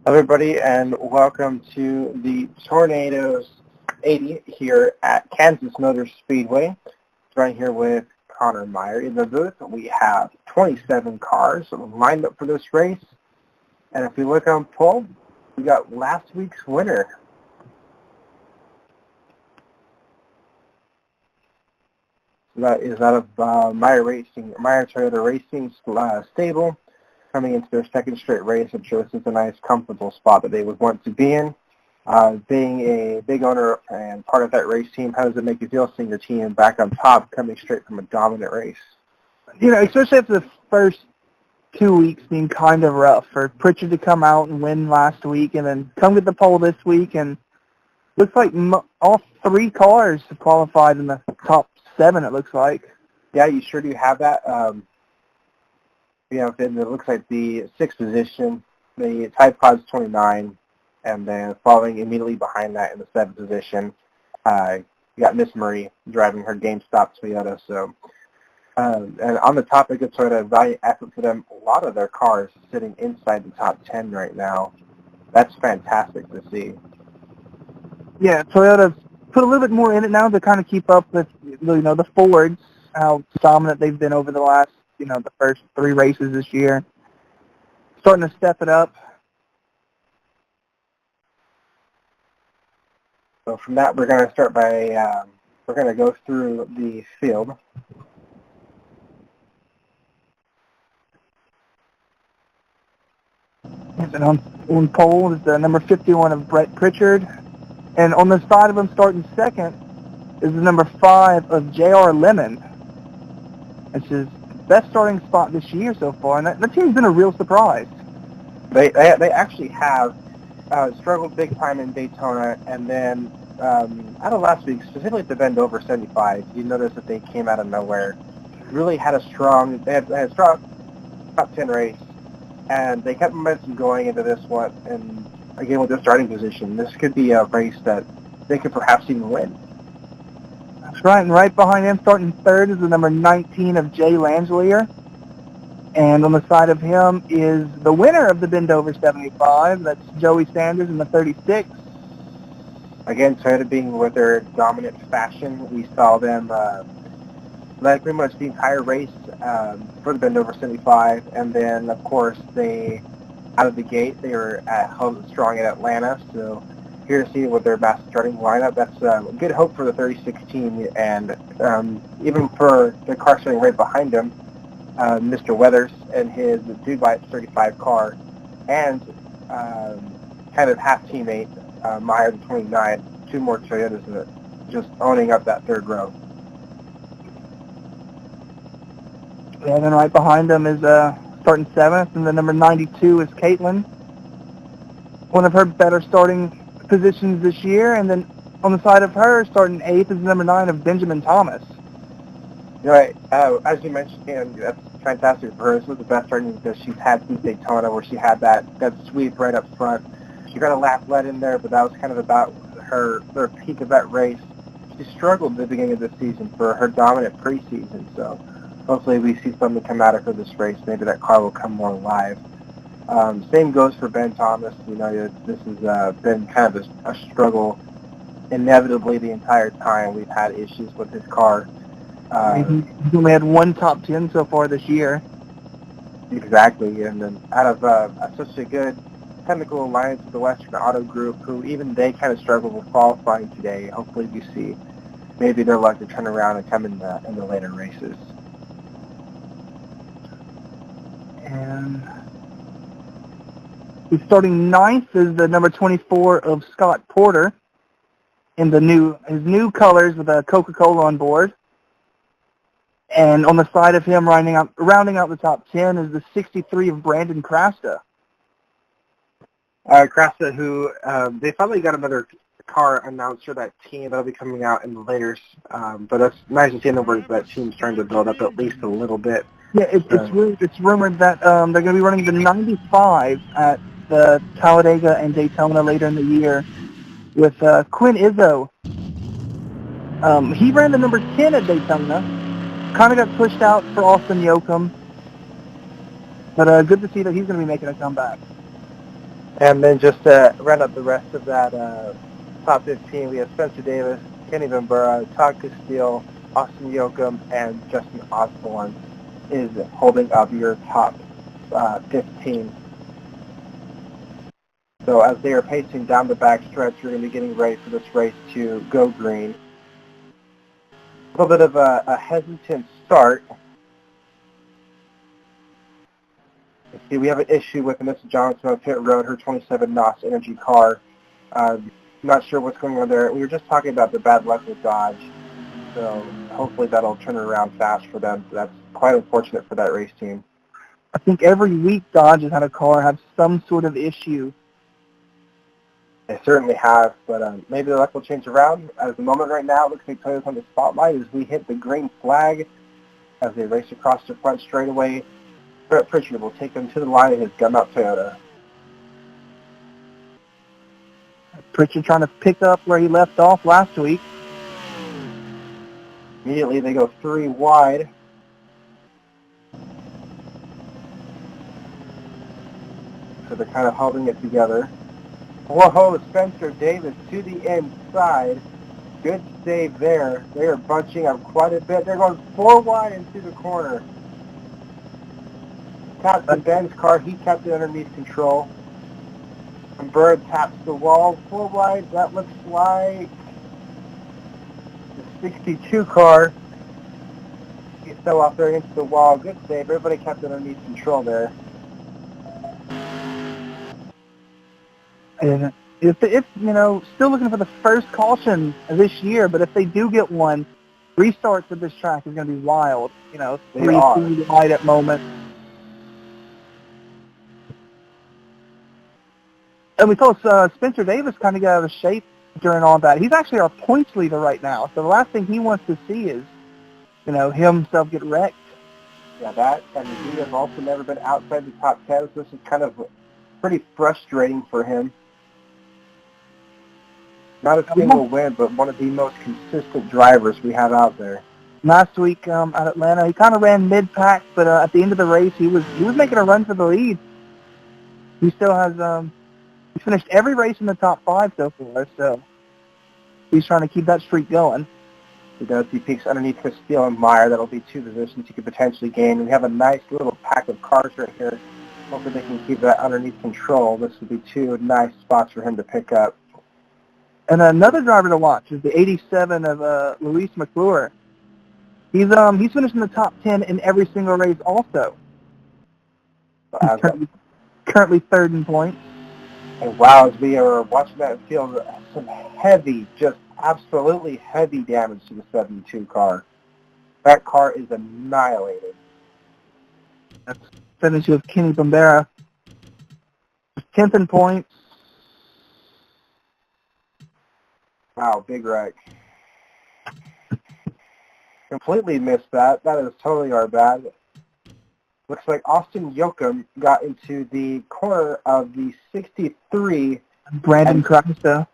Hello, everybody, and welcome to the Tornadoes 80 here at Kansas Motor Speedway. Right here with Connor Meyer in the booth. We have 27 cars lined up for this race, and if we look on pole, we got last week's winner. So that is out of Meyer Toyota Racing stable, coming into their second straight race. I'm sure this is a nice, comfortable spot that they would want to be in. Being a big owner and part of that race team, how does it make you feel seeing your team back on top, coming straight from a dominant race? You know, especially after the first 2 weeks being kind of rough, for Pritchard to come out and win last week and then come get the pole this week, and looks like all three cars have qualified in the top 7, it looks like. Yeah, you sure do have that. Then it looks like the 6th position, the Type Pod's 29, and then following immediately behind that in the 7th position, you got Miss Marie driving her GameStop Toyota. So, and on the topic of Toyota, valiant effort for them, a lot of their cars sitting inside the top 10 right now. That's fantastic to see. Yeah, Toyota's put a little bit more in it now to kind of keep up with, the Fords, how dominant they've been over the last, the first 3 races this year. Starting to step it up. So from that, we're going to start by, we're going to go through the field. And on pole is the number 51 of Brett Pritchard. And on the side of him starting second is the number 5 of J.R. Lemon. It's his best starting spot this year so far, and that team's been a real surprise. They actually have struggled big time in Daytona, and then out of last week, specifically at the bend over 75, you notice that they came out of nowhere. Really had a strong, they had a strong top 10 race, and they kept momentum going into this one. And again, with their starting position, this could be a race that they could perhaps even win. That's right, and right behind him, starting third, is the number 19 of Jay Langelier. And on the side of him is the winner of the bend over 75. That's Joey Sanders in the 36. Again, Toyota being with their dominant fashion, we saw them led pretty much the entire race for the bend over 75, and then of course they, out of the gate, they were held strong at Atlanta. So here to see what their best starting lineup. That's good hope for the 36 team, and even for the car starting right behind him, Mr. Weathers and his Dude Lights 35 car, and kind of half teammate Meyer, the 29, 2 more Toyotas that just owning up that third row. And then right behind him is starting 7th, and the number 92 is Caitlin. One of her better starting positions this year, and then on the side of her, starting 8th, is the number 9 of Benjamin Thomas. Right. As you mentioned, that's fantastic for her. This was the best starting that she's had since Daytona, where she had that sweep right up front. She got a lap led in there, but that was kind of about her peak of that race. She struggled at the beginning of the season for her dominant preseason, so hopefully we see something come out of her this race. Maybe that car will come more alive. Same goes for Ben Thomas. This has been kind of a struggle inevitably the entire time. We've had issues with his car. He's only had 1 top 10 so far this year. Exactly, and then out of such a good technical alliance with the Western Auto Group, who even they kind of struggled with qualifying today. Hopefully we see maybe their luck to turn around and come in the later races. And he's starting 9th is the number 24 of Scott Porter in his new colors with a Coca-Cola on board. And on the side of him, rounding out the top 10, is the 63 of Brandon Crasta. Crasta, who they finally got another car announced for that team that'll be coming out in the later. But that's nice to see that team's trying to build up at least a little bit. Yeah, it's rumored that they're going to be running the 95 at the Talladega and Daytona later in the year with Quinn Izzo. He ran the number 10 at Daytona. Kind of got pushed out for Austin Yoakum. But good to see that he's going to be making a comeback. And then just to round up the rest of that top 15, we have Spencer Davis, Kenny Bambura, Todd Castile, Austin Yoakum, and Justin Osborne is holding up your top 15. So as they are pacing down the back stretch, you're going to be getting ready for this race to go green. A little bit of a hesitant start. You see, we have an issue with Mrs. Johnson on pit road, her 27 NOS Energy car. Not sure what's going on there. We were just talking about the bad luck with Dodge, so hopefully that'll turn it around fast for them. That's quite unfortunate for that race team. I think every week Dodge has had a car have some sort of issue. They certainly have, but maybe the luck will change around. At the moment right now, it looks like Toyota's on the spotlight as we hit the green flag as they race across the front straightaway. Brett Pritchard will take them to the line in his gun-up Toyota. Pritchard trying to pick up where he left off last week. Immediately they go 3 wide. So they're kind of holding it together. Whoa, Spencer Davis to the inside. Good save there. They are bunching up quite a bit. They're going 4 wide into the corner. Taps the Ben's car. He kept it underneath control. And Bird taps the wall. 4 wide. That looks like the 62 car. He fell off there into the wall. Good save. Everybody kept it underneath control there. And if still looking for the first caution this year, but if they do get one, restarts of this track is going to be wild. 3 feet wide at moments. And we saw Spencer Davis kind of get out of shape during all that. He's actually our points leader right now. So the last thing he wants to see is, himself get wrecked. Yeah, that, and he has also never been outside the top 10, so this is kind of pretty frustrating for him. Not a single win, but one of the most consistent drivers we have out there. Last week at Atlanta, he kind of ran mid-pack, but at the end of the race, he was making a run for the lead. He still has he's finished every race in the top 5 so far, so he's trying to keep that streak going. He does. He peeks underneath Castile and Meyer. That'll be 2 positions he could potentially gain. We have a nice little pack of cars right here. Hopefully they can keep that underneath control. This would be 2 nice spots for him to pick up. And another driver to watch is the 87 of Luis McClure. He's finished in the top 10 in every single race also. He's currently 3rd in points. And wow, as we are watching that field, some heavy, just absolutely heavy damage to the 72 car. That car is annihilated. That's finished with Kenny Bambura. 10th in points. Wow, big wreck. Completely missed that. That is totally our bad. Looks like Austin Yoakum got into the corner of the 63. Brandon Chrysler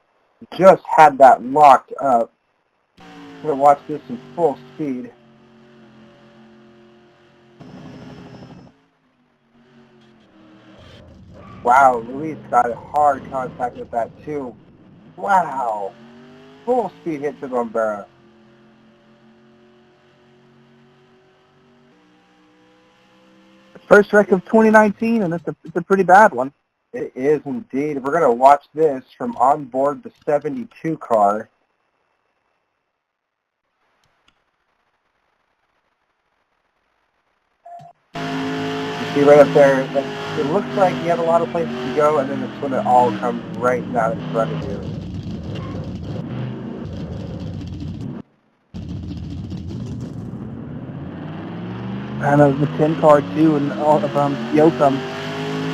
just had that locked up. I'm going to watch this in full speed. Wow, Luis got a hard contact with that too. Wow. Full speed hit to Bambura. First wreck of 2019, and it's a pretty bad one. It is indeed. We're going to watch this from on board the 72 car. You see right up there, it looks like you have a lot of places to go, and then it's when it all comes right down in front of you. And it was the 10 car too, and all of Yoakum.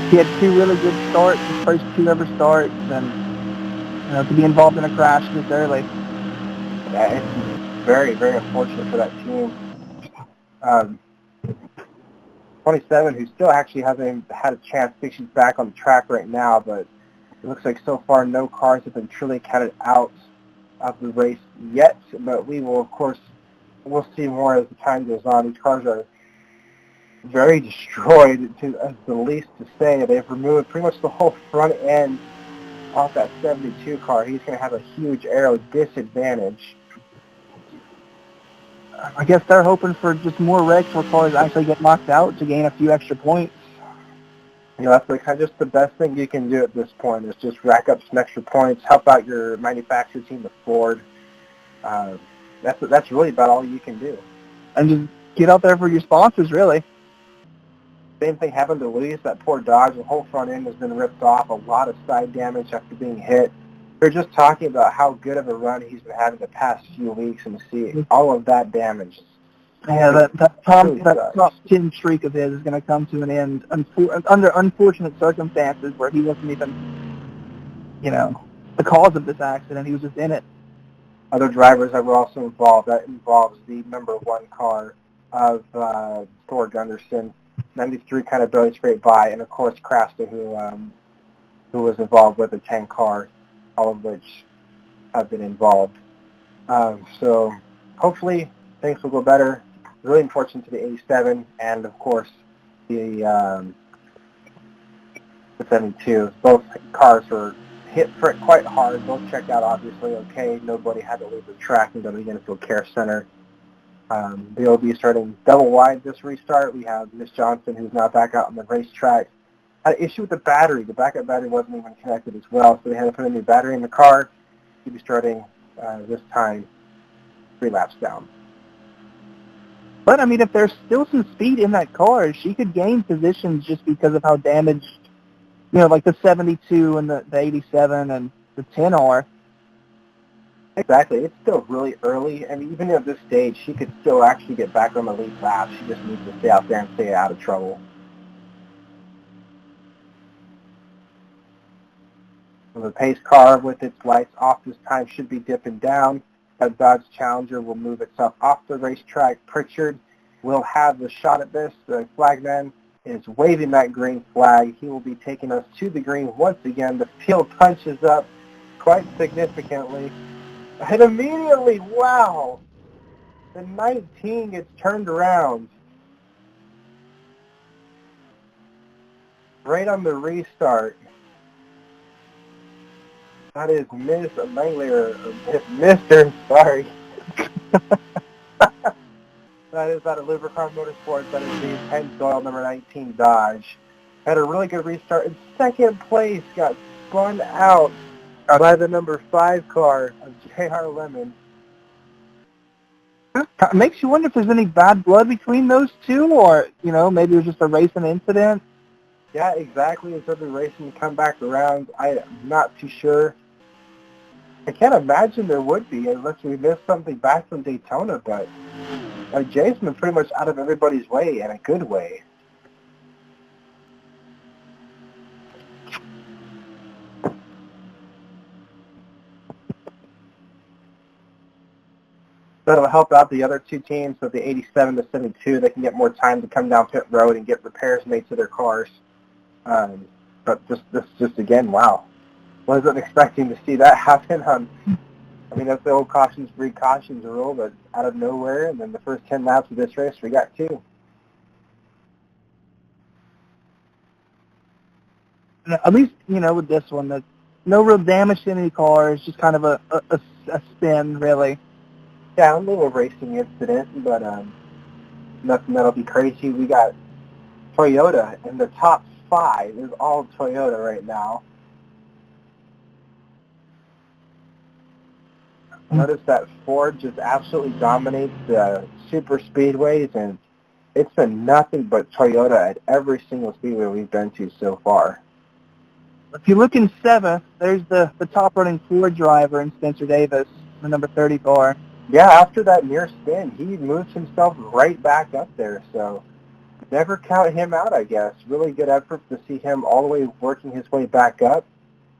He had 2 really good starts, his first 2 ever starts, and to be involved in a crash this early. Yeah, it's very, very unfortunate for that team. 27, who still actually hasn't had a chance. I think she's back on the track right now, but it looks like so far no cars have been truly counted out of the race yet. But we will, of course, we'll see more as the time goes on. These cars are very destroyed, to as the least to say. They've removed pretty much the whole front end off that 72 car. He's going to have a huge aero disadvantage. I guess they're hoping for just more wrecks where cars actually get knocked out to gain a few extra points. You know, that's like kind of just the best thing you can do at this point is just rack up some extra points, help out your manufacturer team, the Ford. That's really about all you can do. And just get out there for your sponsors, really. Same thing happened to Luis. That poor Dodge, the whole front end has been ripped off, a lot of side damage after being hit. They're just talking about how good of a run he's been having the past few weeks, and to see all of that damage. Yeah, that top 10 streak of his is going to come to an end under unfortunate circumstances where he wasn't even, the cause of this accident. He was just in it. Other drivers that were also involved, that involves the number 1 car of Thor Gunderson. 93 kind of barely scraped by, and of course Krasta, who was involved with the 10 car, all of which have been involved. So hopefully things will go better. Really unfortunate to the 87 and of course the 72. Both cars were hit quite hard. Both checked out obviously okay. Nobody had to leave the track and go to the Infield Care Center. They'll be starting double wide this restart. We have Miss Johnson, who's now back out on the racetrack. Had an issue with the battery. The backup battery wasn't even connected as well, so they had to put a new battery in the car. He'll be starting this time 3 laps down. But, I mean, if there's still some speed in that car, she could gain positions just because of how damaged, like the 72 and the 87 and the 10 are. Exactly. It's still really early. I mean, even at this stage, she could still actually get back on the lead lap. She just needs to stay out there and stay out of trouble. So the pace car with its lights off this time should be dipping down. A Dodge Challenger will move itself off the racetrack. Pritchard will have the shot at this. The flagman is waving that green flag. He will be taking us to the green once again. The field punches up quite significantly. And immediately, wow, the 19 gets turned around. Right on the restart. That is Miss Mangler, Mr. Sorry. That is out of Livercar Motorsports. That is the 10 Doyle number 19 Dodge. Had a really good restart. In second place, got spun out by the number 5 car of J.R. Lemon. It makes you wonder if there's any bad blood between those two, or, maybe it was just a racing incident. Yeah, exactly. Instead of the racing to come back around, I'm not too sure. I can't imagine there would be unless we missed something back from Daytona, but Jay's been pretty much out of everybody's way in a good way. That'll help out the other two teams, so the 87 to 72, they can get more time to come down pit road and get repairs made to their cars. But just again, wow. Wasn't expecting to see that happen. That's the old cautions breed cautions rule, but out of nowhere, and then the first 10 laps of this race, we got 2. At least, with this one, that no real damage to any cars, just kind of a spin, really. Yeah, a little racing incident, but nothing that'll be crazy. We got Toyota in the top 5. It's all Toyota right now. Notice that Ford just absolutely dominates the super speedways, and it's been nothing but Toyota at every single speedway we've been to so far. If you look in 7th, there's the top running Ford driver in Spencer Davis, the number 30 car. Yeah, after that near spin, he moves himself right back up there, so never count him out, I guess. Really good effort to see him all the way working his way back up.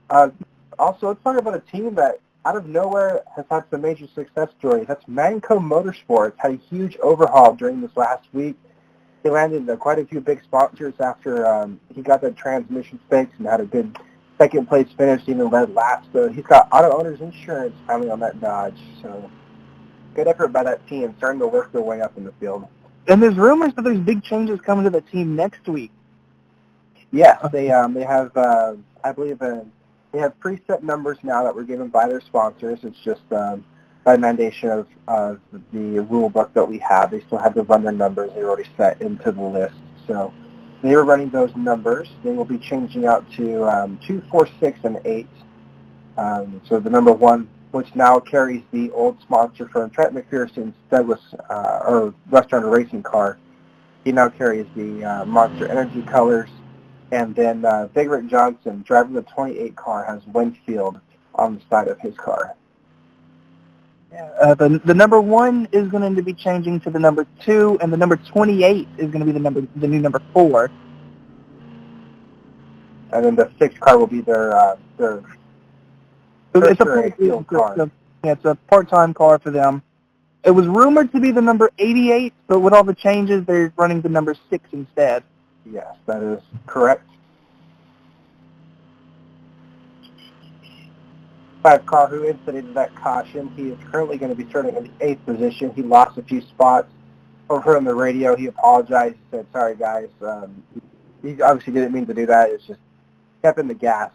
Also, let's talk about a team that out of nowhere has had some major success stories. That's Manco Motorsports. Had a huge overhaul during this last week. He landed quite a few big sponsors after he got the transmission fixed and had a good second place finish, even led lap. So he's got auto owner's insurance finally on that Dodge. So good effort by that team, starting to work their way up in the field. And there's rumors that there's big changes coming to the team next week. Yes, they have, I believe, they have preset numbers now that were given by their sponsors. It's just by mandation of the rule book that we have. They still have to run their numbers. They're already set into the list. So they are running those numbers. They will be changing out to 2, 4, 6, and 8. So the number 1, which now carries the old sponsor from Trent McPherson's Douglas or Western racing car. He now carries the Monster Energy colors. And then Vigoric Johnson, driving the 28 car, has Winfield on the side of his car. Yeah, the number 1 is going to be changing to the number 2, and the number 28 is going to be the new number 4. And then the 6 car will be their it's a part-time car for them. It was rumored to be the number 88, but with all the changes, they're running the number 6 instead. Yes, that is correct. 5 car who instigated that caution. He is currently going to be starting in the 8th position. He lost a few spots. Over on the radio, he apologized. He said, "Sorry, guys." He obviously didn't mean to do that. It's just stepping the gas.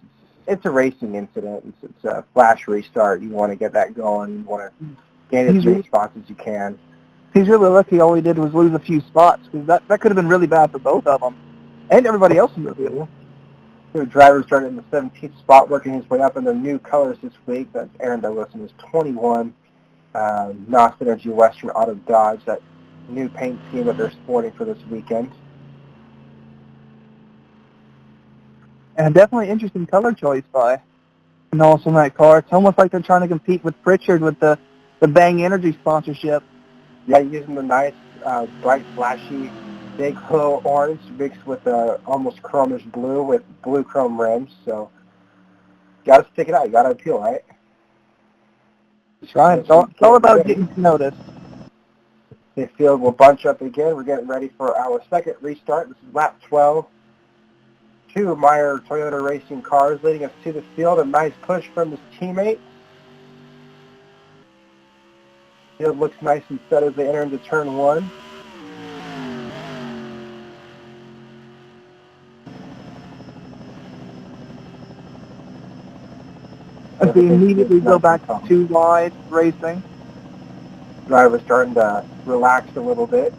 It's a racing incident. It's a flash restart. You want to get that going. You want to gain as many spots as you can. He's really lucky. All he did was lose a few spots, because that could have been really bad for both of them and everybody else in the field. The driver started in the 17th spot, working his way up in their new colors this week. That's Aaron Douglas in his 21 NOS Energy Western Auto Dodge, that new paint scheme that they're sporting for this weekend. And definitely interesting color choice by NOS on that car. It's almost like they're trying to compete with Pritchard with the Bang Energy sponsorship. Yeah, using the nice, bright, flashy, big glow orange mixed with almost chromish blue with blue chrome rims. So, you got to stick it out. You got to appeal, right? That's right. It's all about getting noticed. The field will bunch up again. We're getting ready for our second restart. This is lap 12. 2 Meyer Toyota Racing cars leading us to the field. A nice push from his teammates. Field looks nice and set as they enter into turn 1. As they immediately go back to 2 wide racing. Driver's starting to relax a little bit,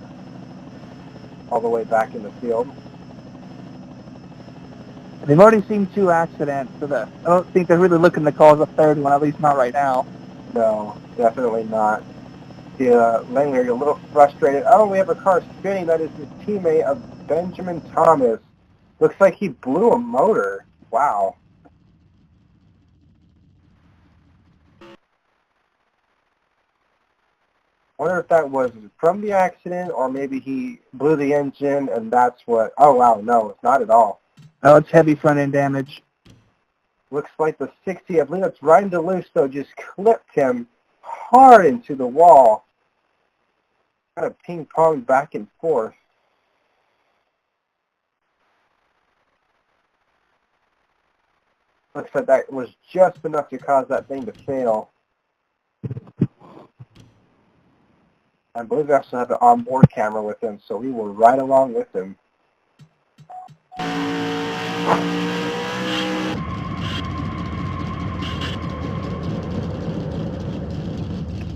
all the way back in the field. They've already seen 2 accidents, so I don't think they're really looking to cause a third one, at least not right now. No, definitely not. The Langley, you're a little frustrated. Oh, we have a car spinning. That is his teammate of Benjamin Thomas. Looks like he blew a motor. Wow. I wonder if that was from the accident, or maybe he blew the engine and that's what... Oh, wow, no, it's not at all. Oh, it's heavy front-end damage. Looks like the 60, I believe it's Ryan DeLusso, just clipped him hard into the wall. Kind of ping-pong back and forth. Looks like that was just enough to cause that thing to fail. I believe we also have an onboard camera with him, so we were right along with him.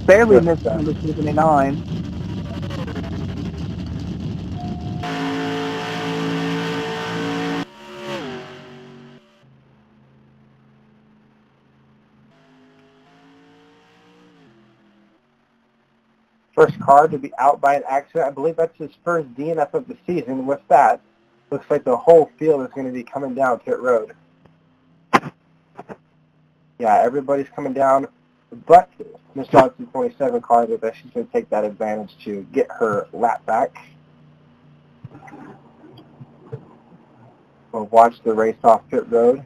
Barely missed number 79. First car to be out by an accident. I believe that's his first DNF of the season. With that, looks like the whole field is going to be coming down pit road. Yeah, everybody's coming down, but Miss Johnson's 27 car, that she's going to take that advantage to get her lap back. We'll watch the race off pit road.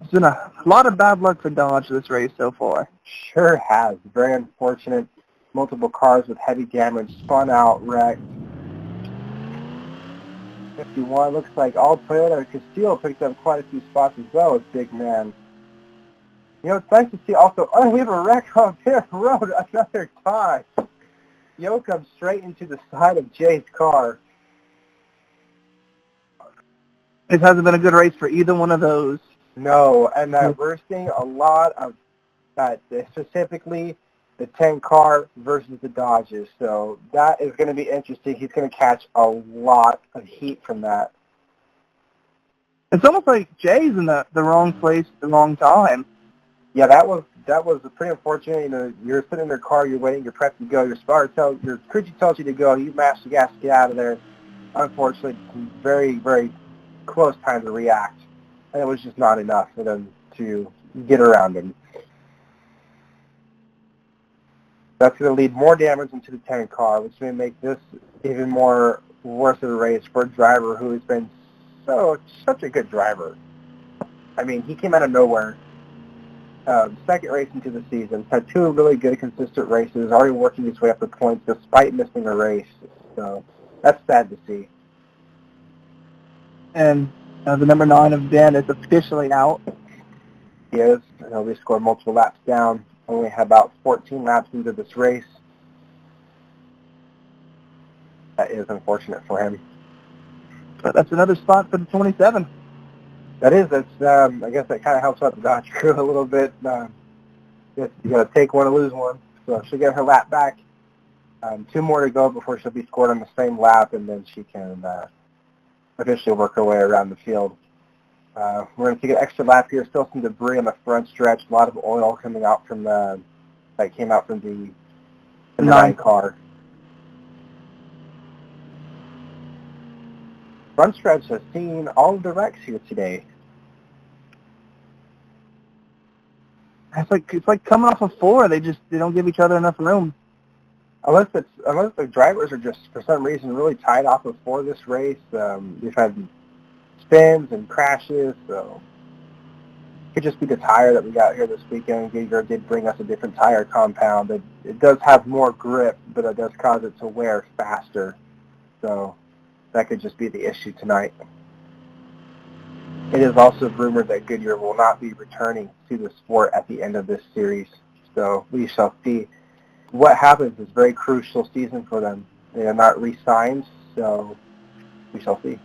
It's been a lot of bad luck for Dodge this race so far. Sure has. Very unfortunate. Multiple cars with heavy damage spun out, wrecked. 51. Looks like all Toyota Castillo picked up quite a few spots as well as Big Man. You know, it's nice to see also, oh, we have a wreck on pit road another time. Yo comes straight into the side of Jay's car. It hasn't been a good race for either one of those. No, and we're seeing a lot of that, specifically the 10 car versus the Dodges. So that is going to be interesting. He's going to catch a lot of heat from that. It's almost like Jay's in the wrong place at the wrong time. Yeah, that was pretty unfortunate. You know, you're sitting in your car, you're waiting, you're prepped to go. Your crew chief tells you to go. You mash the gas to get out of there. Unfortunately, very, very close time to react, and it was just not enough for them to get around him. That's going to lead more damage into the 10 car, which may make this even more worse of a race for a driver who has been such a good driver. I mean, he came out of nowhere. Second race into the season, had two really good, consistent races, already working his way up the points despite missing a race. So that's sad to see. And the number 9 of Ben is officially out. He is. He'll be scored multiple laps down. Only had about 14 laps into this race. That is unfortunate for him. But that's another spot for the 27. That is. That's. I guess that kind of helps out the Dodge crew a little bit. You got to take one to lose one. So she'll get her lap back. 2 more to go before she'll be scored on the same lap, and then she can officially work her way around the field. We're going to take an extra lap here. Still some debris on the front stretch. A lot of oil coming out from that came out from the 9 car. Front stretch has seen all of the wrecks here today. It's like coming off a 4. They don't give each other enough room. Unless the drivers are just for some reason really tied off of 4 this race. We've had spins and crashes, so it could just be the tire that we got here this weekend. Giger did bring us a different tire compound. It does have more grip, but it does cause it to wear faster. So that could just be the issue tonight. It is also rumored that Goodyear will not be returning to the sport at the end of this series. So we shall see. What happens is a very crucial season for them. They are not re-signed, so we shall see.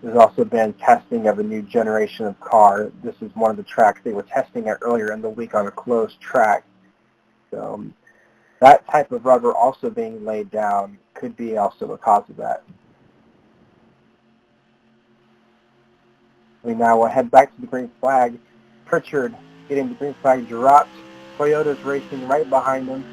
There's also been testing of a new generation of car. This is one of the tracks they were testing at earlier in the week on a closed track. So that type of rubber also being laid down could be also a cause of that. We now will head back to the green flag. Pritchard getting the green flag dropped. Toyota's racing right behind him.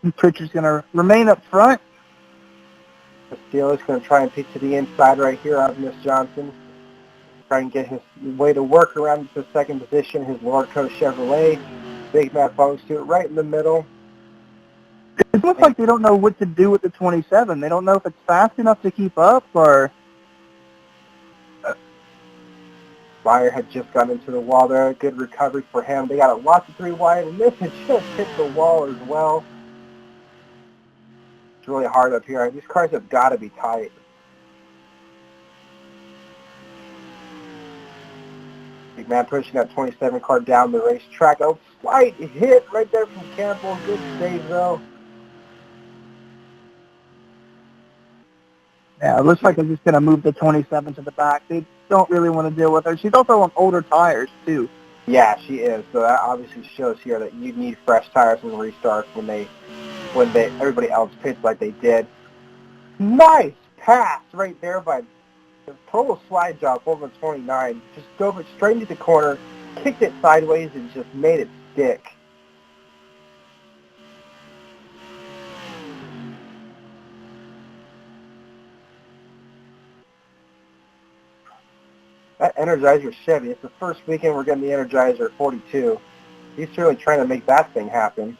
And Pritchard's going to remain up front. Castillo's going to try and pick to the inside right here on Miss Johnson. Try and get his way to work around to second position. His Lordco Chevrolet. Big Matt follows to it right in the middle. It looks like they don't know what to do with the 27. They don't know if it's fast enough to keep up or... Meyer had just gone into the wall there. Good recovery for him. They got a lots of 3 wide, and this had just hit the wall as well. It's really hard up here. These cars have got to be tight. Big Man pushing that 27 car down the racetrack. A slight hit right there from Campbell. Good save, though. Yeah, it looks like they're just going to move the 27 to the back. They don't really want to deal with her. She's also on older tires, too. Yeah, she is. So that obviously shows here that you need fresh tires when restarts when everybody else pits like they did. Nice pass right there by the total slide job over 29. Just dove it straight into the corner, kicked it sideways, and just made it stick. That Energizer Chevy, it's the first weekend we're getting the Energizer 42. He's certainly trying to make that thing happen.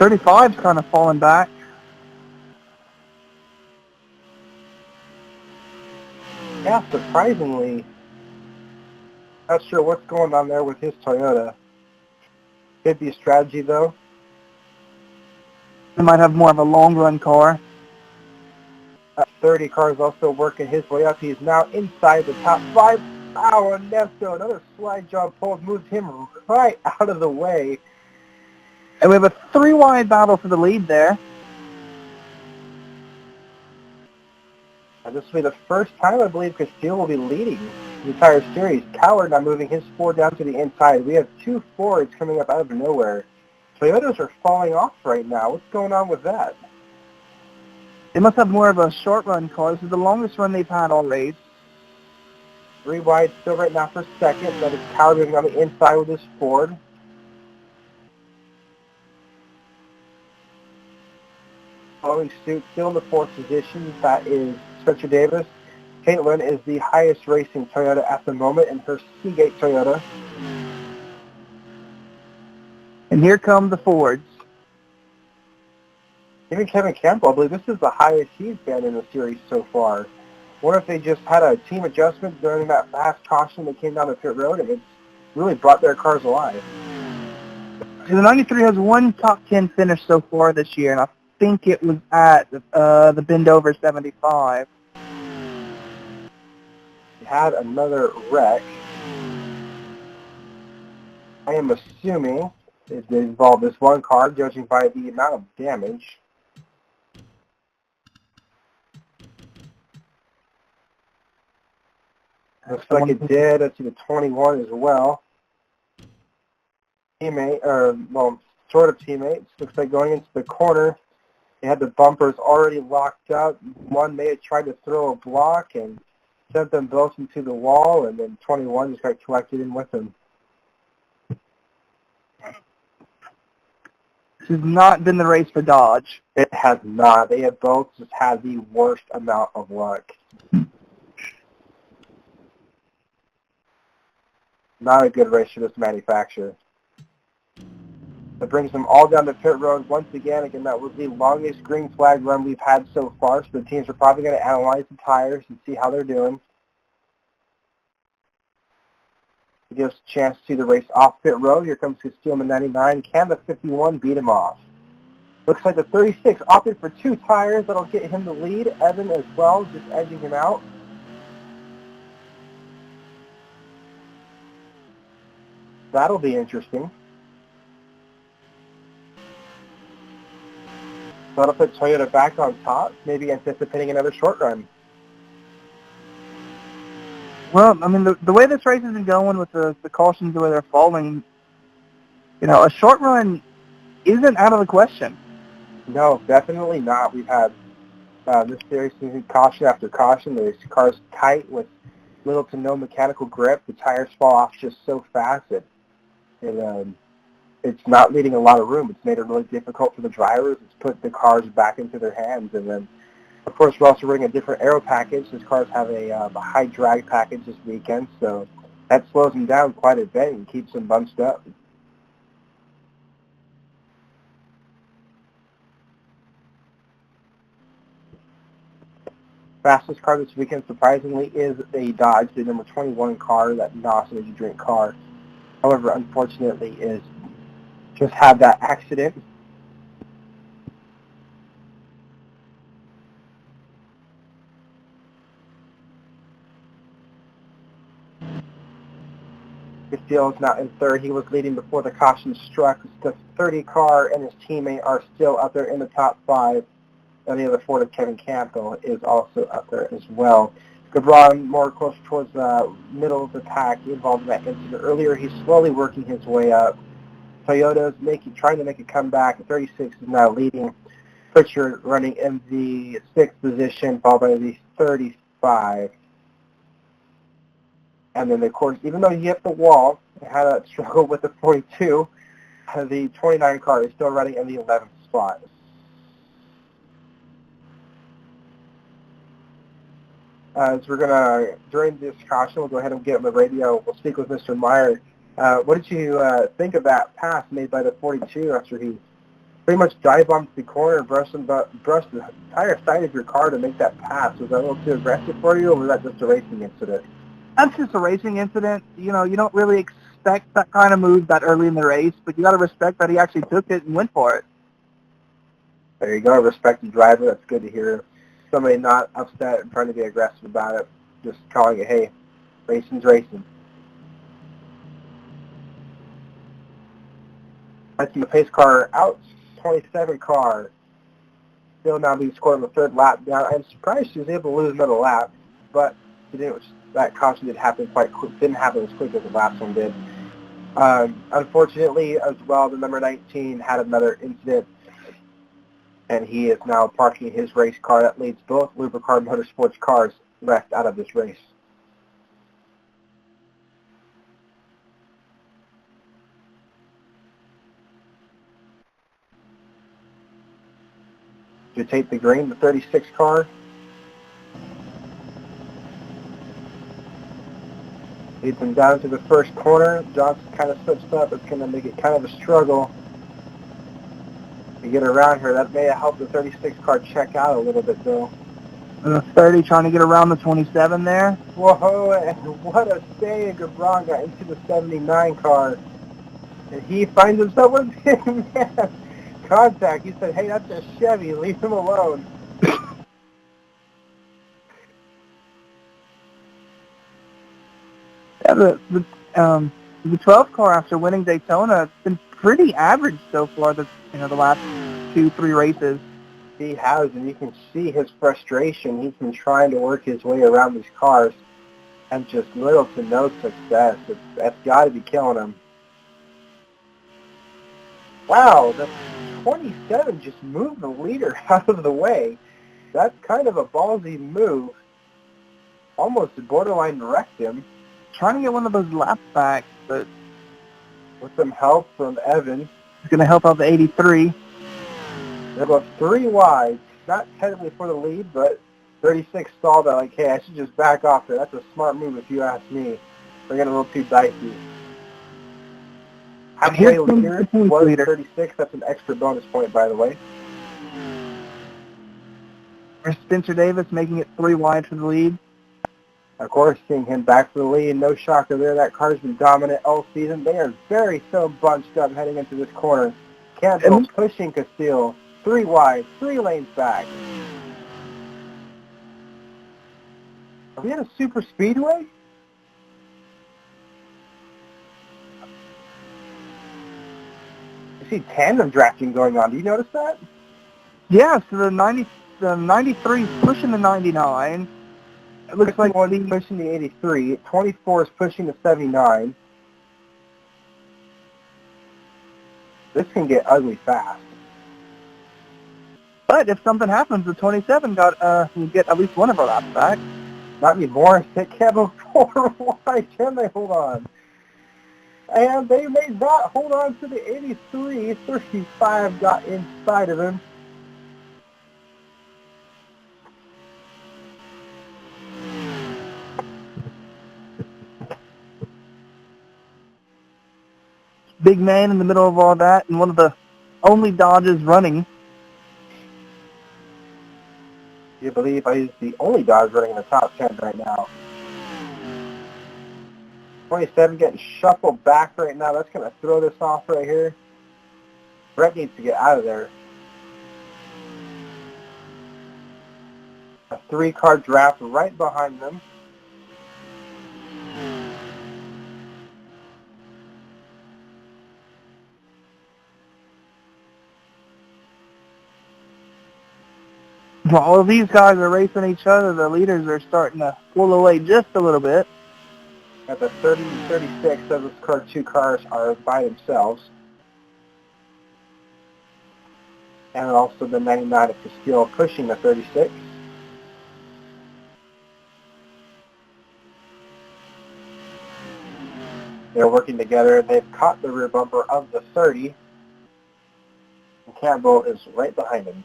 35's kind of fallen back. Yeah, surprisingly. Not sure what's going on there with his Toyota. Could be a strategy, though. He might have more of a long-run car. 30 car is also working his way up. He's now inside the top 5. Wow, Ernesto, another slide job pole moves him right out of the way. And we have a 3-wide battle for the lead there. And this will be the first time, I believe, Castile will be leading the entire series. Coward now moving his Ford down to the inside. We have 2 Fords coming up out of nowhere. Toyotas are falling off right now. What's going on with that? They must have more of a short-run car. This is the longest run they've had all race. 3 wide still right now for second. That is Coward moving on the inside with his Ford. Following suit, still in the 4th position, that is Spencer Davis. Caitlin is the highest racing Toyota at the moment in her Seagate Toyota. And here come the Fords. Even Kevin Campbell, I believe this is the highest he's been in the series so far. I wonder if they just had a team adjustment during that fast caution that came down the pit road, and it's really brought their cars alive. So the 93 has one top 10 finish so far this year, and I think it was at the Bend Over 75. We had another wreck. I am assuming it involved this one car, judging by the amount of damage. Looks like it did. Let's see the 21 as well. Sort of teammates. Looks like going into the corner, they had the bumpers already locked up. One may have tried to throw a block and sent them both into the wall, and then 21 just got collected in with them. This has not been the race for Dodge. It has not. They have both just had the worst amount of luck. Not a good race for this manufacturer. That brings them all down to pit road once again. Again, that was the longest green flag run we've had so far, so the teams are probably going to analyze the tires and see how they're doing. It gives us a chance to see the race off pit road. Here comes Castile in the 99. Can the 51 beat him off? Looks like the 36 opted for 2 tires. That'll get him the lead. Evan as well, just edging him out. That'll be interesting. That'll put Toyota back on top, maybe anticipating another short run. Well, I mean, the way this race has been going with the cautions, the way they're falling, you know, a short run isn't out of the question. No, definitely not. We've had this series caution after caution. The car's tight with little to no mechanical grip. The tires fall off just so fast that it's not leaving a lot of room. It's made it really difficult for the drivers. It's put the cars back into their hands. And then, of course, we're also running a different aero package. These cars have a high drag package this weekend, so that slows them down quite a bit and keeps them bunched up. Fastest car this weekend, surprisingly, is a Dodge, the number 21 car, that NOS Energy Drink car. However, unfortunately, is just had that accident. Castile is now in third. He was leading before the caution struck. The 30 car and his teammate are still up there in the top 5. And the other Ford of Kevin Campbell is also up there as well. Gabron more close towards the middle of the pack involved in that incident earlier. He's slowly working his way up. Toyota's trying to make a comeback. 36 is now leading. Pritchard running in the 6th position, followed by the 35. And then, of course, even though he hit the wall and had a struggle with the 42, the 29 car is still running in the 11th spot. As we're going to, during this caution, we'll go ahead and get on the radio. We'll speak with Mr. Meyer. What did you think of that pass made by the 42 after he pretty much dive onto the corner and brush the entire side of your car to make that pass. Was that a little too aggressive for you, or was that just a racing incident? That's just a racing incident. You know, you don't really expect that kind of move that early in the race, but you got to respect that he actually took it and went for it. There you go. Respect the driver. That's good to hear. Somebody not upset and trying to be aggressive about it. Just calling it, hey, racing's racing. That's the pace car out. 27 car. Still now being scored on the third lap. Now, I'm surprised she was able to lose another lap, but that caution didn't happen as quick as the last one did. Unfortunately, as well, the number 19 had another incident, and he is now parking his race car. That leads both Lubricar Motorsports cars left out of this race. To take the green, the 36 car. Leads them down to the first corner. Johnson kind of switched up. It's going to make it kind of a struggle to get around here. That may have helped the 36 car check out a little bit, though. And the 30 trying to get around the 27 there. Whoa, and what a save. Gabron got into the 79 car. And he finds himself with him. Contact. He said, hey, that's a Chevy. Leave him alone. Yeah, the 12 car after winning Daytona has been pretty average so far. The last 2-3 races. He has, and you can see his frustration. He's been trying to work his way around these cars, and just little to no success. That's got to be killing him. Wow, the 27 just moved the leader out of the way. That's kind of a ballsy move. Almost borderline wrecked him. Trying to get one of those laps back, but with some help from Evan. He's going to help out the 83. They're about 3 wide. Not technically for the lead, but 36 stalled out like, hey, I should just back off there. That's a smart move if you ask me. They're getting a little too dicey. Halfway leader was 36. That's an extra bonus point, by the way. Spencer Davis making it 3 wide for the lead. Of course, seeing him back for the lead, no shocker there. That car's been dominant all season. They are very so bunched up heading into this corner. Campbell pushing Castile. 3 wide, 3 lanes back. Are we at a super speedway? I see tandem drafting going on. Do you notice that? Yeah, so the 93 is pushing the 99. It looks like he's pushing the 83. 24 is pushing the 79. This can get ugly fast. But if something happens, the 27 will get at least one of our laps back. Not anymore. They can't go 4 wide. Can they hold on? And they made that hold on to the 83. 35 got inside of him. Big man in the middle of all that, and one of the only Dodges running. You believe he's the only Dodge running in the top 10 right now. 27 getting shuffled back right now. That's going to throw this off right here. Brett needs to get out of there. A 3-car draft right behind them. While all of these guys are racing each other, the leaders are starting to pull away just a little bit. At the 30 and 36, those 2 cars are by themselves. And also the 99 of Castile pushing the 36. They're working together. They've caught the rear bumper of the 30. And Campbell is right behind him.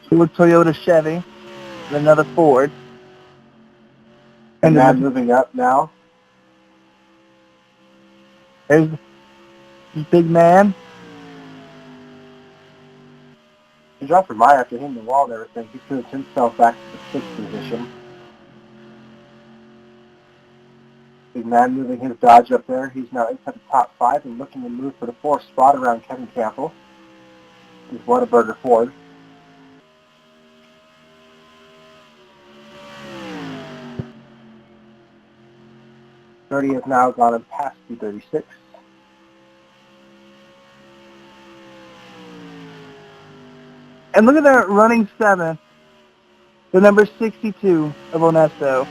Ford, Toyota, Chevy, and another Ford. And then moving up now. There's the big man. He dropped a mile after hitting the wall and everything. He threw himself back to the 6th position. Big man moving his Dodge up there. He's now inside the top 5 and looking to move for the 4th spot around Kevin Campbell. He's Whataburger Ford. .30 has now gone and past the 36. And look at that running 7, the number 62 of Onesto.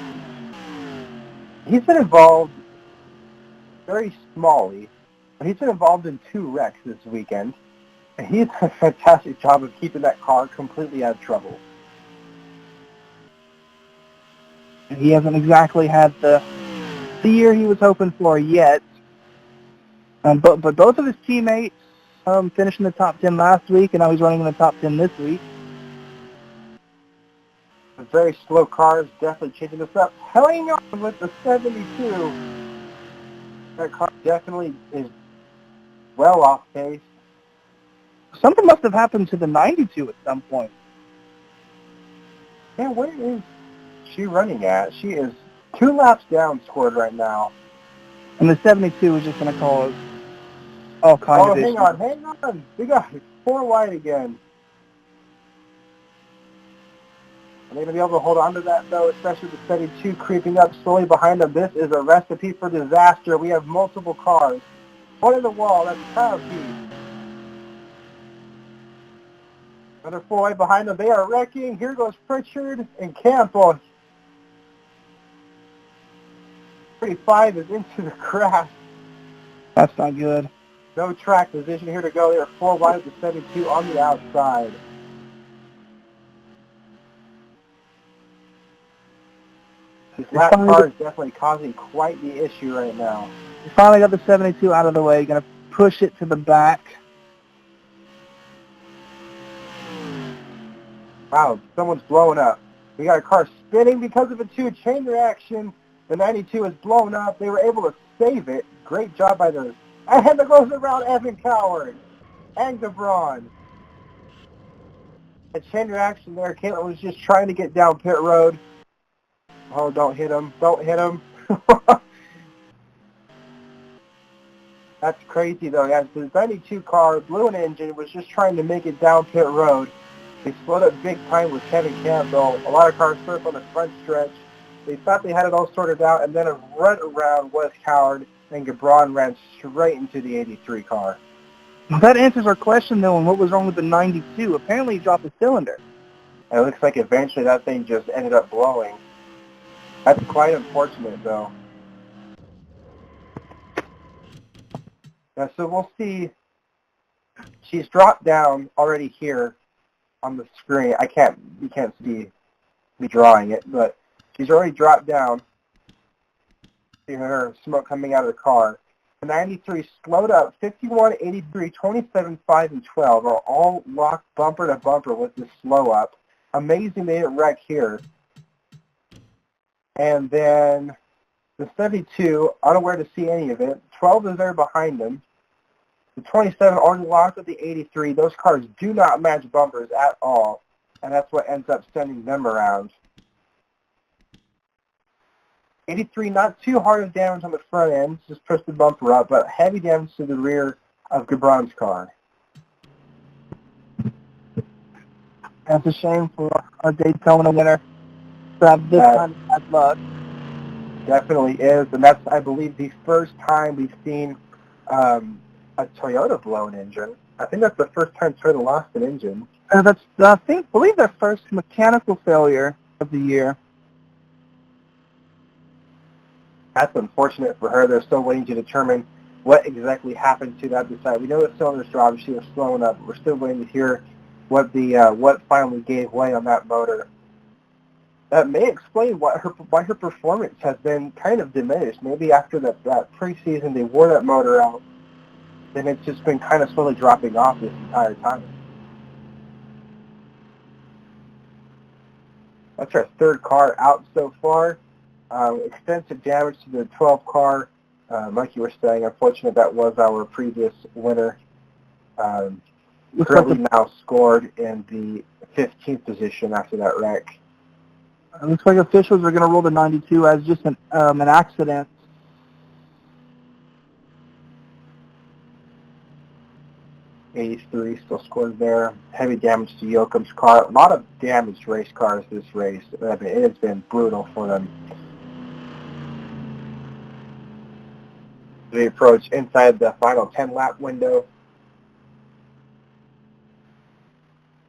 He's been involved very smallly, but he's been involved in 2 wrecks this weekend. And he's done a fantastic job of keeping that car completely out of trouble. And he hasn't exactly had the year he was hoping for yet. But both of his teammates finished in the top 10 last week, and now he's running in the top 10 this week. The very slow cars definitely changing this up. Hanging on with the 72. That car definitely is well off pace. Something must have happened to the 92 at some point. Yeah, where is she running at? She is 2 laps down scored right now. And the 72 is just going to cause all kinds of issues. Hang on. We got 4 wide again. Are they going to be able to hold on to that, though, especially with the 72 creeping up slowly behind them? This is a recipe for disaster. We have multiple cars. One in the wall. That's Kyle Keith. Another 4 wide behind them. They are wrecking. Here goes Pritchard and Campbell. 35 is into the grass. That's not good. No track position here to go. They are 4 wide with the 72 on the outside. This lap car is definitely causing quite the issue right now. We finally got the 72 out of the way. Going to push it to the back. Wow, someone's blowing up. We got a car spinning because of a 2 chain reaction. The 92 is blown up. They were able to save it. Great job by the... And it goes around Evan Coward and Gabron. A chain reaction there. Caitlin was just trying to get down pit road. Oh, don't hit him. Don't hit him. That's crazy, though. Yeah, the 92 car blew an engine, was just trying to make it down pit road. They slowed up big time with Kevin Campbell. A lot of cars surfed on the front stretch. They thought they had it all sorted out, and then a run around was Coward, and Gabron ran straight into the 83 car. That answers our question, though, on what was wrong with the 92. Apparently he dropped a cylinder. And it looks like eventually that thing just ended up blowing. That's quite unfortunate, though. Yeah, so we'll see. She's dropped down already here on the screen. You can't see me drawing it, but she's already dropped down. See her smoke coming out of the car. The 93 slowed up. 51, 83, 27, 5, and 12 are all locked bumper to bumper with this slow up. Amazing they didn't wreck here. And then the 72, unaware to see any of it. 12 is there behind them. The 27 already locked with the 83. Those cars do not match bumpers at all, and that's what ends up sending them around. 83, not too hard of damage on the front end, just pushed the bumper up, but heavy damage to the rear of Gabron's car. That's a shame for our Daytona winner to have this kind of bad luck. Definitely is, and that's, I believe, the first time we've seen a Toyota blow an engine. I think that's the first time Toyota lost an engine. That's, I believe, their first mechanical failure of the year. That's unfortunate for her. They're still waiting to determine what exactly happened to that side. We know the cylinders dropped. She was slowing up. We're still waiting to hear what what finally gave way on that motor. That may explain why her performance has been kind of diminished. Maybe after that preseason they wore that motor out, then it's just been kind of slowly dropping off this entire time. That's our third car out so far. Extensive damage to the 12 car. Like you were saying, unfortunately, that was our previous winner. Currently now scored in the 15th position after that wreck. It looks like officials are going to roll the 92 as just an accident. '83 still scored there. Heavy damage to Yoakum's car. A lot of damaged race cars this race. I mean, it has been brutal for them. We approach inside the final 10-lap window.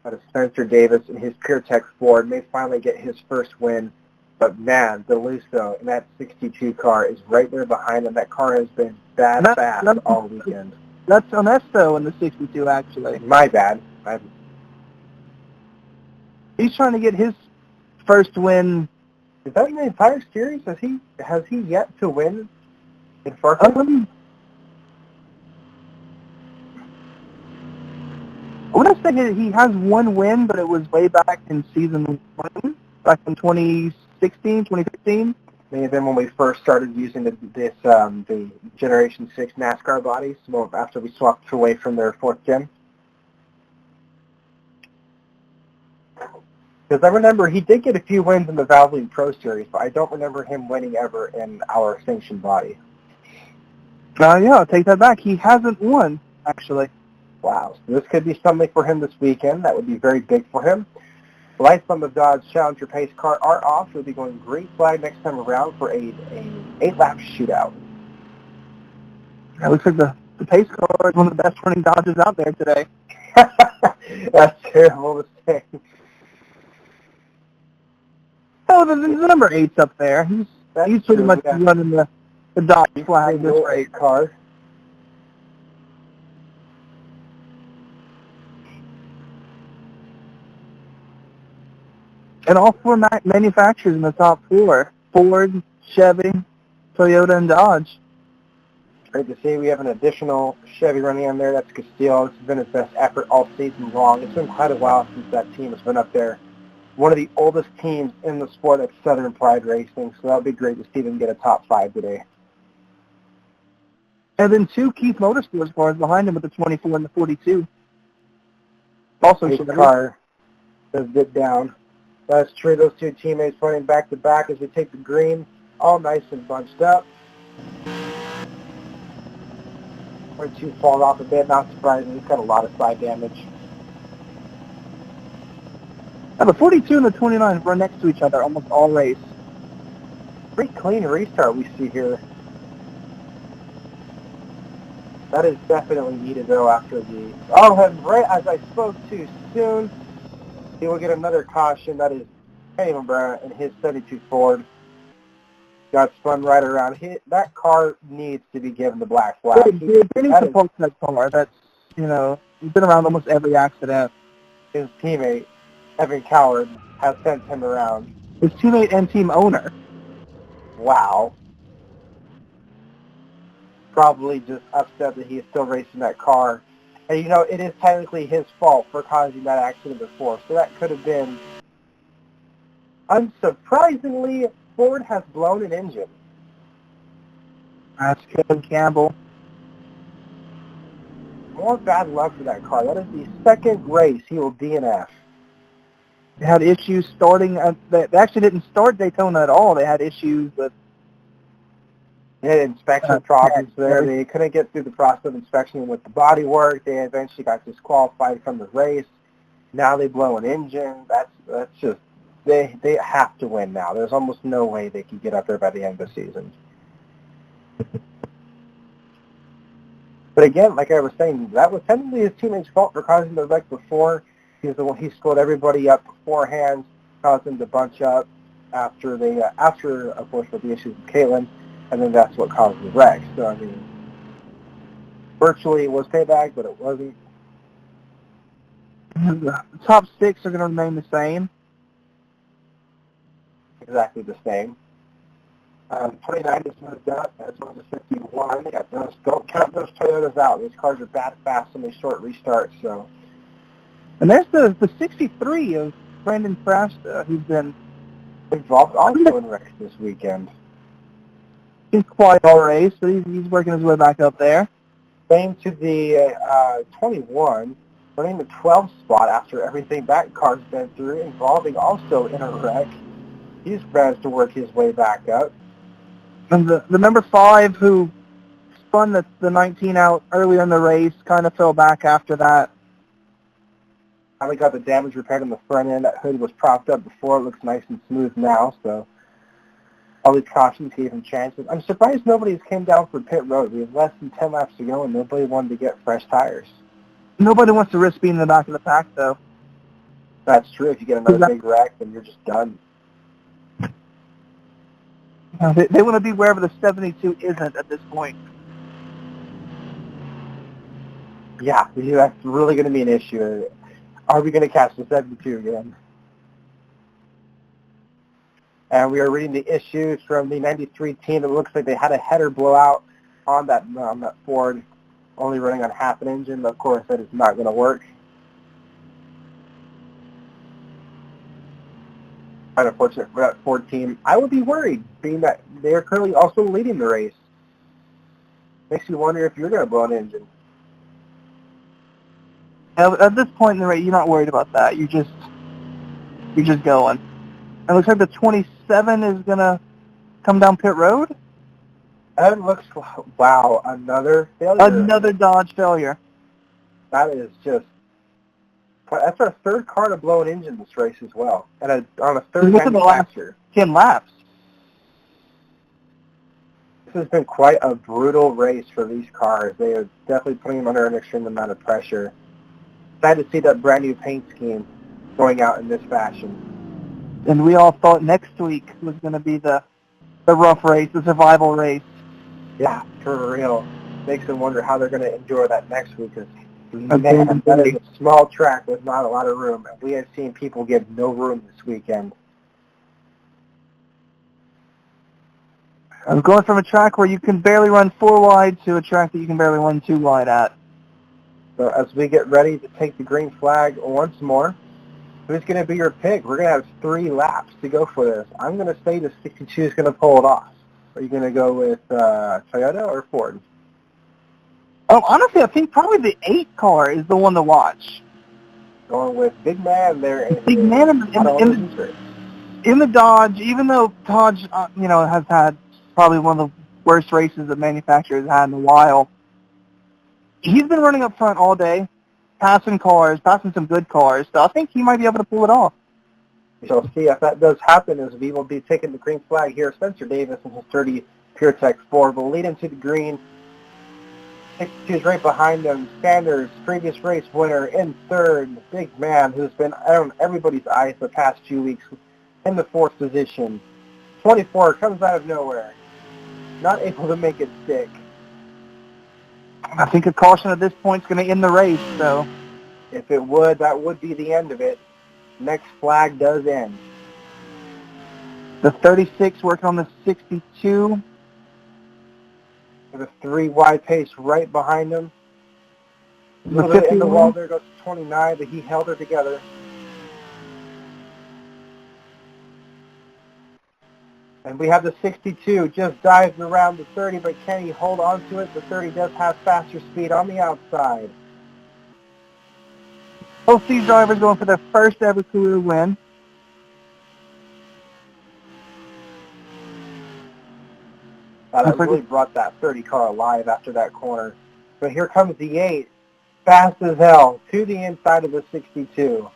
That is Spencer Davis and his PureTech Ford may finally get his first win. But man, DeLusso in that 62 car is right there behind him. That car has been fast all weekend. That's Onesto in the 62, actually. My bad. He's trying to get his first win. Is that in the entire series? Has he yet to win in FARCA? I want to say he has one win, but it was way back in season 1, back in 2016, 2015. Maybe then when we first started using the Generation 6 NASCAR bodies, well, after we swapped away from their 4th gen. Because I remember he did get a few wins in the Valvoline Pro Series, but I don't remember him winning ever in our sanctioned body. Yeah, I'll take that back. He hasn't won, actually. Wow. So this could be something for him this weekend. That would be very big for him. The lights on the Dodge Challenger pace car are off. We'll be going green flag next time around for a 8-lap shootout. It looks like the pace car is one of the best running Dodges out there today. That's terrible to say. Oh, the number 8's up there. He's pretty much running the Dodge flag this race. Car. And all 4 manufacturers in the top 4, Ford, Chevy, Toyota, and Dodge. Great to see we have an additional Chevy running on there. That's Castillo. This has been his best effort all season long. It's been quite a while since that team has been up there. One of the oldest teams in the sport at Southern Pride Racing, so that would be great to see them get a top 5 today. And then 2 Keith Motorsports cars behind him with the 24 and the 42. Also, his car does get down. That's true. Those 2 teammates running back to back as we take the green, all nice and bunched up. 42 falling off a bit, not surprising. He's got a lot of side damage. Now the 42 and the 29 run next to each other almost all race. Pretty clean restart we see here. That is definitely needed though after the... Oh, and right as I spoke too soon, he will get another caution. That is Kenny Mambrera and his 72 Ford. Got spun right around. That car needs to be given the black flag. They need to post that car. That's, he's been around almost every accident. His teammate, Evan Coward, has sent him around. His teammate and team owner. Wow. Probably just upset that he is still racing that car. And it is technically his fault for causing that accident before. So that could have been, unsurprisingly, Ford has blown an engine. That's Kevin Campbell. More bad luck for that car. That is the second race he will DNF. They had issues starting. They actually didn't start Daytona at all. They had issues with... They had inspection problems there. They couldn't get through the process of inspection with the body work. They eventually got disqualified from the race. Now they blow an engine. That's just... They have to win now. There's almost no way they can get up there by the end of the season. But again, like I was saying, that was technically his teammate's fault for causing the wreck before. He's the one he slowed everybody up beforehand, caused them to bunch up after of course with the issues with Caitlin, and then that's what caused the wreck. So I mean, virtually it was payback, but it wasn't. The top 6 are going to remain the same. Exactly the same. 29 is moved up, as well as 51. Yeah, don't count those Toyotas out. These cars are bad fast on these short restarts. So. And there's the 63 of Brandon Frasta, who's been involved also in wrecks this weekend. He's quite all race, but he's working his way back up there. Same to the 21, running the 12 spot after everything that car's been through, involving also in a wreck. He's managed to work his way back up. And the number 5 who spun the 19 out earlier in the race kind of fell back after that. Finally got the damage repaired on the front end. That hood was propped up before. It looks nice and smooth now, so all these cautions gave him chances. I'm surprised nobody's came down for pit road. We have less than 10 laps to go, and nobody wanted to get fresh tires. Nobody wants to risk being in the back of the pack, though. That's true. If you get another big wreck, then you're just done. They want to be wherever the 72 isn't at this point. Yeah, that's really going to be an issue. Are we going to catch the 72 again? And we are reading the issues from the 93 team. It looks like they had a header blowout on that Ford, only running on half an engine. Of course, that is not going to work. Quite unfortunate for that Ford team. I would be worried, being that they are currently also leading the race. Makes you wonder if you're going to blow an engine. At this point in the race, you're not worried about that. You're just going. It looks like the 27 is going to come down pit road. That looks, wow, another failure. Another Dodge failure. That is just, that's our third car to blow an engine this race as well. And on a third manufacturer. 10 laps. This has been quite a brutal race for these cars. They are definitely putting them under an extreme amount of pressure. Sad to see that brand new paint scheme going out in this fashion. And we all thought next week was going to be the rough race, the survival race. Yeah, for real. Makes them wonder how they're going to endure that next week. Because, man, that is a small track with not a lot of room. We have seen people get no room this weekend. I'm going from a track where you can barely run 4 wide to a track that you can barely run 2 wide at. So as we get ready to take the green flag once more, who's going to be your pick? We're going to have 3 laps to go for this. I'm going to say the 62 is going to pull it off. Are you going to go with Toyota or Ford? Oh, honestly, I think probably the 8 car is the one to watch. Going with Big Man there. Big Man in the Dodge, even though Dodge, has had probably one of the worst races the manufacturer's had in a while. He's been running up front all day, passing some good cars, so I think he might be able to pull it off. We shall see if that does happen, as we will be taking the green flag here. Spencer Davis and his 30 PureTech Ford will lead into the green. 62 is right behind them. Sanders, previous race winner, in third. Big Man, who's been on everybody's eyes the past 2 weeks, in the 4th position. 24 comes out of nowhere. Not able to make it stick. I think a caution at this point is going to end the race, so. If it would, that would be the end of it. Next flag does end. The 36 working on the 62. With a 3 wide pace right behind him. A little bit in the wall there goes to 29, but he held her together. And we have the 62, just dives around the 30, but can he hold on to it? The 30 does have faster speed on the outside. Both these drivers going for their first ever career win. That really brought that 30 car alive after that corner. But here comes the 8, fast as hell, to the inside of the 62.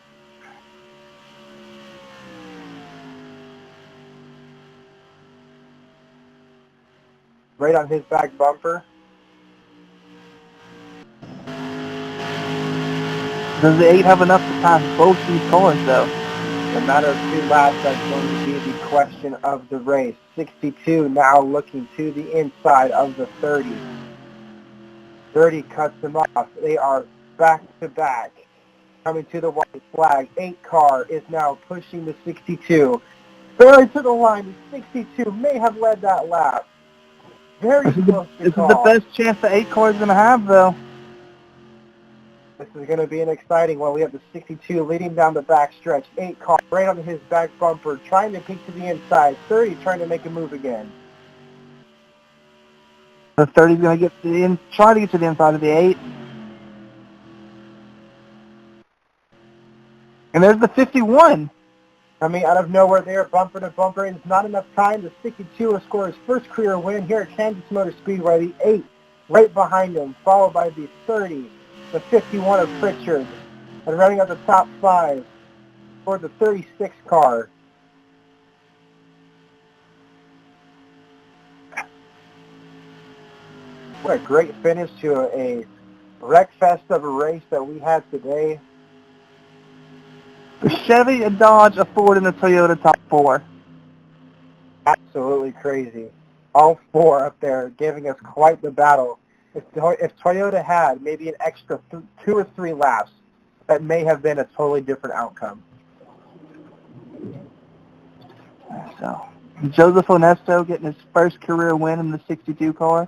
Right on his back bumper. Does the 8 have enough to pass both these cars, though? In a matter of 2 laps, that's going to be the question of the race. 62 now looking to the inside of the 30. 30 cuts them off. They are back to back. Coming to the white flag. 8 car is now pushing the 62. Very to the line. The 62 may have led that lap. Very close to This is the best chance the 8 car is going to have, though. This is going to be an exciting one. We have the 62 leading down the back stretch. 8 car right on his back bumper, trying to peek to the inside. 30 trying to make a move again. The 30 is going to try to get to the inside of the 8. And there's the 51. Coming out of nowhere there, bumper to bumper, and it's not enough time. The 62 will score his first career win here at Kansas Motor Speedway. The 8 right behind him, followed by the 30, the 51 of Pritchard. And running out the top 5 for the 36 car. What a great finish to a wreck fest of a race that we had today. A Chevy, a Dodge, a Ford, and a Toyota top 4. Absolutely crazy. All 4 up there giving us quite the battle. If Toyota had maybe an extra 2 or 3 laps, that may have been a totally different outcome. So, Joseph Onesto getting his first career win in the 62 car.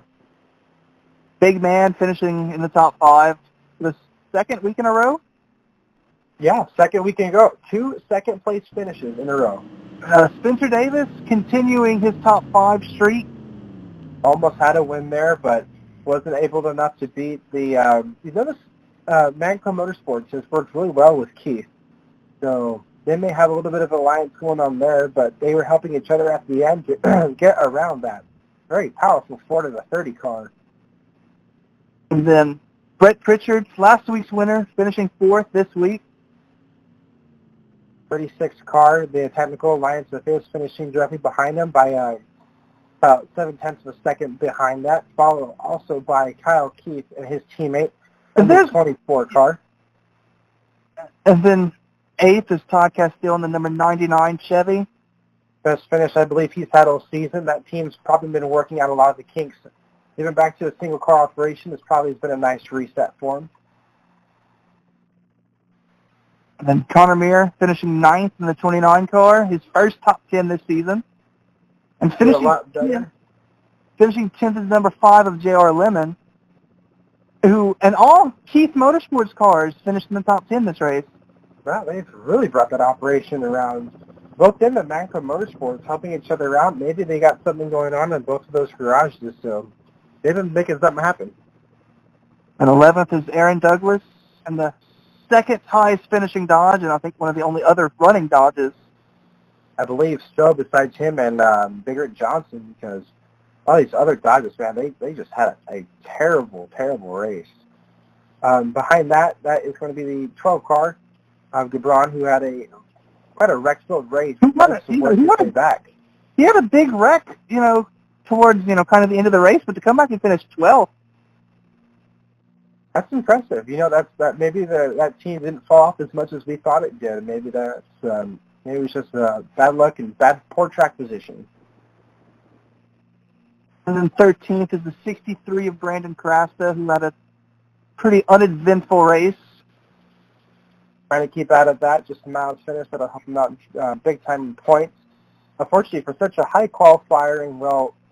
Big man finishing in the top 5 for the second week in a row. Yeah, second week in a row. 2 second-place finishes in a row. Spencer Davis continuing his top 5 streak. Almost had a win there, but wasn't able enough to beat the... you notice Manco Motorsports has worked really well with Keith. So they may have a little bit of alliance going on there, but they were helping each other at the end to get around that. Very powerful Ford of the 30 car. And then Brett Pritchard, last week's winner, finishing 4th this week. 36 car, the technical alliance with is finishing directly behind him by about 7/10 of a second behind that, followed also by Kyle Keith and his teammate in the 24 car. And then 8th is Todd Castile in the number 99 Chevy. Best finish I believe he's had all season. That team's probably been working out a lot of the kinks. Even back to a single car operation, this probably has been a nice reset for him. And then Connor Meir finishing 9th in the 29 car, his first top 10 this season. And finishing 10th is number 5 of J.R. Lemon, who, and all Keith Motorsports cars finished in the top 10 this race. Wow, they've really brought that operation around. Both them and Manco Motorsports helping each other out. Maybe they got something going on in both of those garages, so they've been making something happen. And 11th is Aaron Douglas, and the second highest finishing Dodge, and I think one of the only other running Dodges. I believe so, besides him and Biggert Johnson, because all these other Dodgers, man, they just had a terrible, terrible race. Behind that is going to be the 12 car of Gabron, who had quite a wreck-filled race. He had a big wreck, towards, kind of the end of the race, but to come back and finish 12th. That's impressive. That maybe that team didn't fall off as much as we thought it did. Maybe maybe it was just bad luck and poor track position. And then 13th is the 63 of Brandon Carrasco, who had a pretty uneventful race. Trying to keep out of that, just a mild finish that'll help him out big time in points. Unfortunately, for such a high qualifier,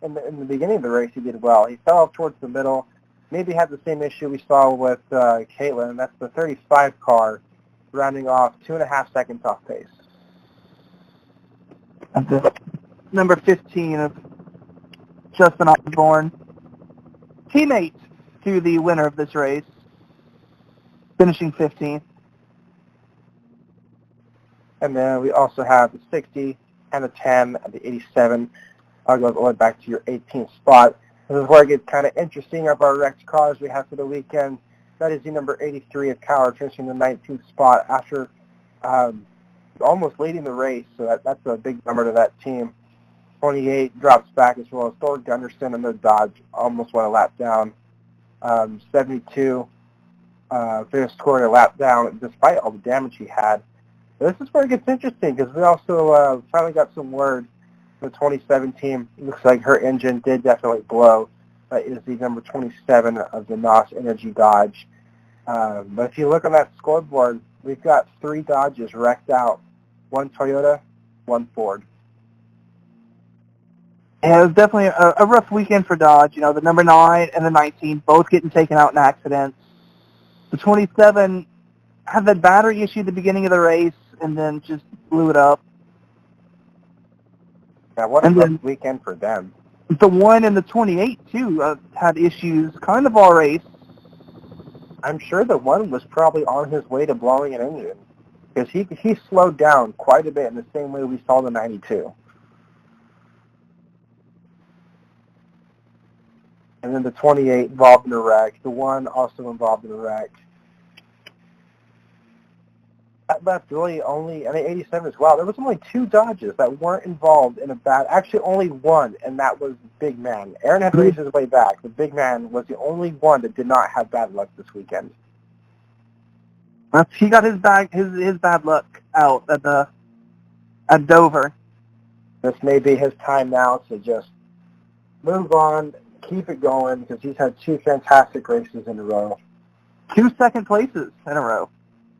in the beginning of the race, he did well. He fell off towards the middle. Maybe had the same issue we saw with Caitlin, and that's the 35 car rounding off 2.5 seconds off pace. And the number 15 of Justin Osborne, teammate to the winner of this race, finishing 15th. And then we also have the 60 and the 10 and the 87. I'll go all the way back to your 18th spot. This is where it gets kind of interesting of our wrecked cars we have for the weekend. That is the number 83 of Coward, finishing the 19th spot after almost leading the race. So that's a big number to that team. 28 drops back as well as Thor Gunderson and the Dodge almost went a lap down. 72 finished scoring a lap down despite all the damage he had. This is where it gets interesting because we also finally got some word from the 27 team. It looks like her engine did definitely blow. That is the number 27 of the NOS Energy Dodge. But if you look on that scoreboard, we've got 3 Dodges wrecked out, 1 Toyota, 1 Ford. Yeah, it was definitely a rough weekend for Dodge. The number 9 and the 19 both getting taken out in accidents. The 27 had that battery issue at the beginning of the race and then just blew it up. Yeah, what a rough weekend for them. The one in the 28, too, had issues kind of all race. I'm sure the one was probably on his way to blowing an engine, because he slowed down quite a bit in the same way we saw the 92. And then the 28 involved in a wreck. The one also involved in a wreck. That left really only, and the 87 as well. There was only 2 Dodges that weren't involved in a bad, actually only one, and that was Big Man. Aaron had raced his way back. The Big Man was the only one that did not have bad luck this weekend. He got his bad luck out at Dover. This may be his time now to just move on, keep it going, because he's had 2 fantastic races in a row. 2 second places in a row.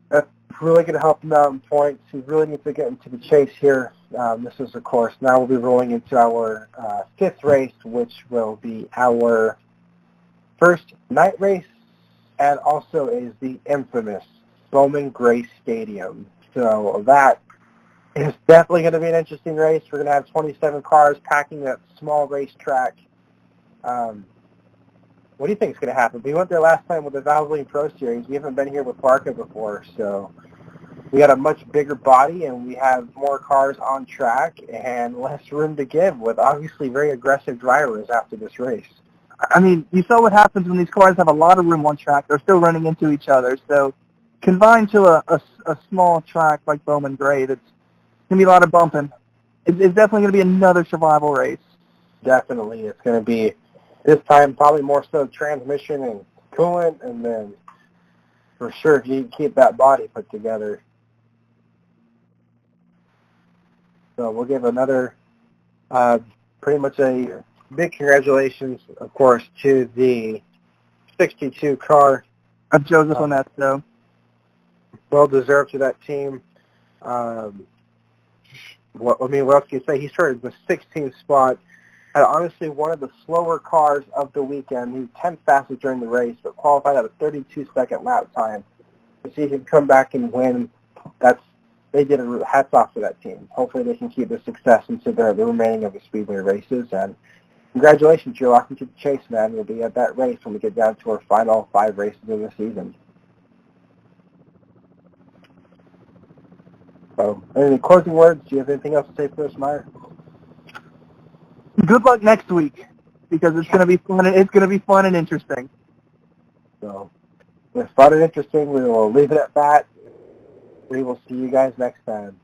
That's really going to help him out in points. He really needs to get into the chase here. This is, of course, now we'll be rolling into our 5th race, which will be our first night race, and also is the infamous Bowman Gray Stadium. So that is definitely going to be an interesting race. We're going to have 27 cars packing that small racetrack. What do you think is going to happen? We went there last time with the Valvoline Pro Series. We haven't been here with FARCA before, so we got a much bigger body, and we have more cars on track and less room to give with obviously very aggressive drivers after this race. I mean, you saw what happens when these cars have a lot of room on track. They're still running into each other. So confined to a small track like Bowman Gray, that's going to be a lot of bumping. It's definitely going to be another survival race. Definitely. It's going to be, this time, probably more so transmission and coolant, and then for sure if you keep that body put together. So we'll give another pretty much a big congratulations, of course, to the 62 car. Of Joseph Onesto. Well deserved to that team. What else can you say? He started the 16th spot. Had honestly one of the slower cars of the weekend. He was 10th fastest during the race, but qualified at a 32-second lap time. To see him come back and win, they did a hats off to that team. Hopefully they can keep the success into the remaining of the Speedway races. And congratulations, you're locked into the chase, man. We'll be at that race when we get down to our final 5 races of the season. So, any closing words? Do you have anything else to say for us, Meyer? Good luck next week, because it's going to be fun. It's going to be fun and interesting. So, with fun and interesting, we will leave it at that. We will see you guys next time.